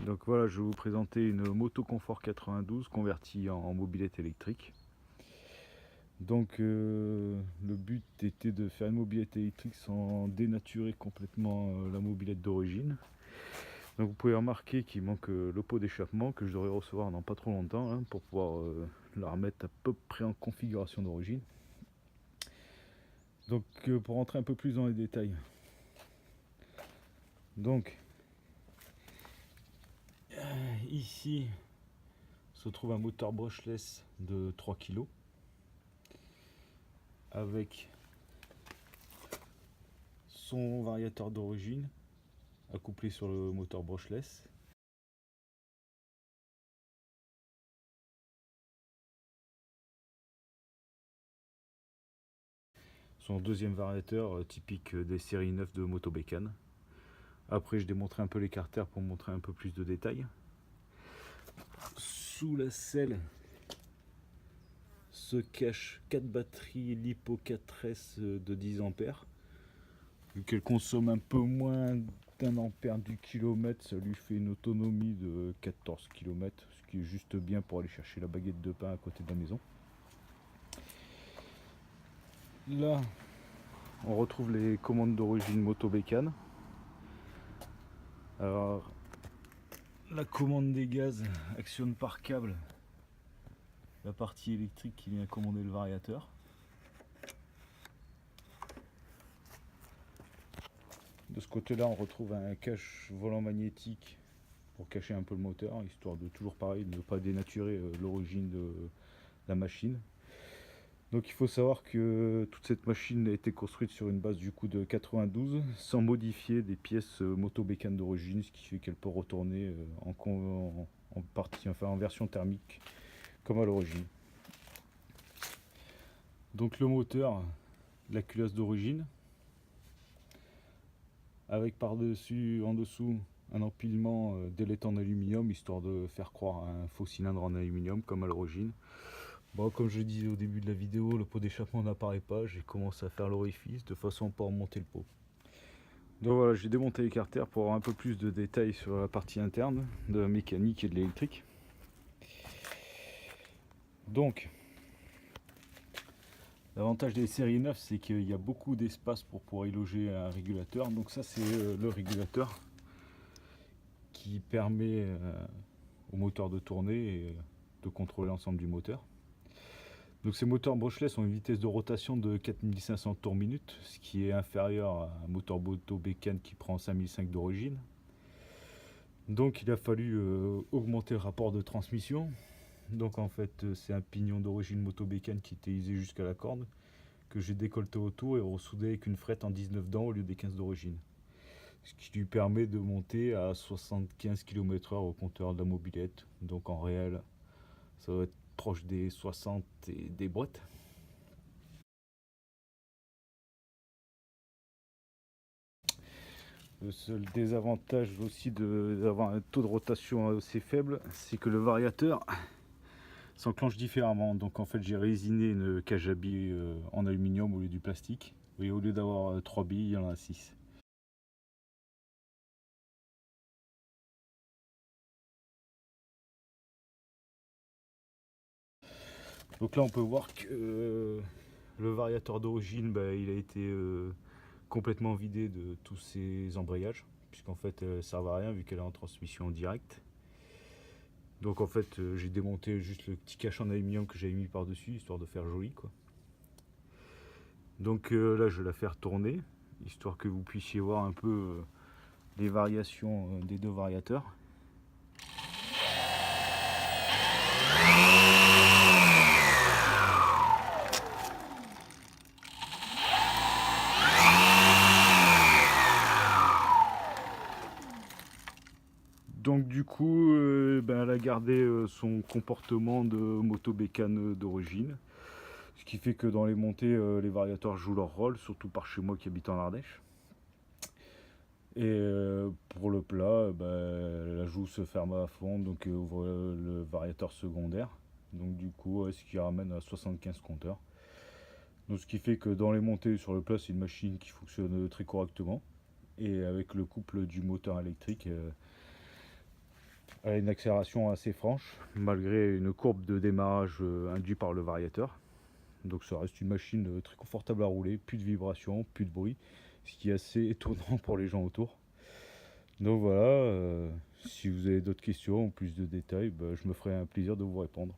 Donc voilà, je vais vous présenter une moto Confort 92 convertie en mobilette électrique. Donc le but était de faire une mobilette électrique sans dénaturer complètement la mobilette d'origine. Donc vous pouvez remarquer qu'il manque le pot d'échappement que je devrais recevoir dans pas trop longtemps hein, pour pouvoir la remettre à peu près en configuration d'origine. Donc pour rentrer un peu plus dans les détails. Donc ici se trouve un moteur brushless de 3 kg avec son variateur d'origine accouplé sur le moteur brushless. Son deuxième variateur typique des séries 9 de Moto Bécane. Après je démontrerai un peu l'écarteur pour montrer un peu plus de détails. Sous la selle se cachent 4 batteries LiPo 4S de 10 ampères. Vu qu'elle consomme un peu moins d'1 ampère du kilomètre, ça lui fait une autonomie de 14 km, ce qui est juste bien pour aller chercher la baguette de pain à côté de la maison. Là, on retrouve les commandes d'origine Moto Bécane. Alors, la commande des gaz actionne par câble la partie électrique qui vient commander le variateur. De ce côté-là, on retrouve un cache volant magnétique pour cacher un peu le moteur, histoire de toujours pareil, de ne pas dénaturer l'origine de la machine. Donc il faut savoir que toute cette machine a été construite sur une base du coup de 92 sans modifier des pièces Moto Bécane d'origine, ce qui fait qu'elle peut retourner en partie, enfin en version thermique comme à l'origine. Donc le moteur, la culasse d'origine, avec par-dessus, en dessous, un empilement d'ailettes en aluminium, histoire de faire croire à un faux cylindre en aluminium comme à l'origine. Bon, comme je disais au début de la vidéo, le pot d'échappement n'apparaît pas, j'ai commencé à faire l'orifice de façon à pouvoir monter le pot. Donc voilà, j'ai démonté l'écarteur pour avoir un peu plus de détails sur la partie interne de la mécanique et de l'électrique. Donc, l'avantage des séries 9, c'est qu'il y a beaucoup d'espace pour pouvoir y loger un régulateur. Donc ça, c'est le régulateur qui permet au moteur de tourner et de contrôler l'ensemble du moteur. Donc ces moteurs brushless ont une vitesse de rotation de 4500 tours minute, ce qui est inférieur à un moteur Moto Bécane qui prend 5005 d'origine. Donc il a fallu augmenter le rapport de transmission. Donc en fait c'est un pignon d'origine Moto Bécane qui était usé jusqu'à la corde, que j'ai décolleté autour et ressoudé avec une frette en 19 dents au lieu des 15 d'origine. Ce qui lui permet de monter à 75 km/h au compteur de la mobilette. Donc en réel, ça va être proche des 60 et des boîtes. Le seul désavantage aussi d'avoir un taux de rotation assez faible, c'est que le variateur s'enclenche différemment. Donc en fait j'ai résiné une cage à billes en aluminium au lieu du plastique. Et au lieu d'avoir 3 billes, il y en a 6. Donc là on peut voir que le variateur d'origine, il a été complètement vidé de tous ses embrayages, puisqu'en fait elle ne servent à rien vu qu'elle est en transmission directe. Donc en fait j'ai démonté juste le petit cache en aluminium que j'avais mis par dessus, histoire de faire joli quoi. Donc là je vais la faire tourner, histoire que vous puissiez voir un peu les variations des deux variateurs. Donc du coup, elle a gardé son comportement de Moto Bécane d'origine. Ce qui fait que dans les montées, les variateurs jouent leur rôle, surtout par chez moi qui habite en Ardèche. Et pour le plat, la joue se ferme à fond, donc ouvre le variateur secondaire. Donc du coup, ce qui ramène à 75 compteurs. Donc ce qui fait que dans les montées sur le plat, c'est une machine qui fonctionne très correctement. Et avec le couple du moteur électrique, Elle a une accélération assez franche, malgré une courbe de démarrage induite par le variateur. Donc ça reste une machine très confortable à rouler, plus de vibrations, plus de bruit, ce qui est assez étonnant pour les gens autour. Donc voilà, si vous avez d'autres questions ou plus de détails, je me ferai un plaisir de vous répondre.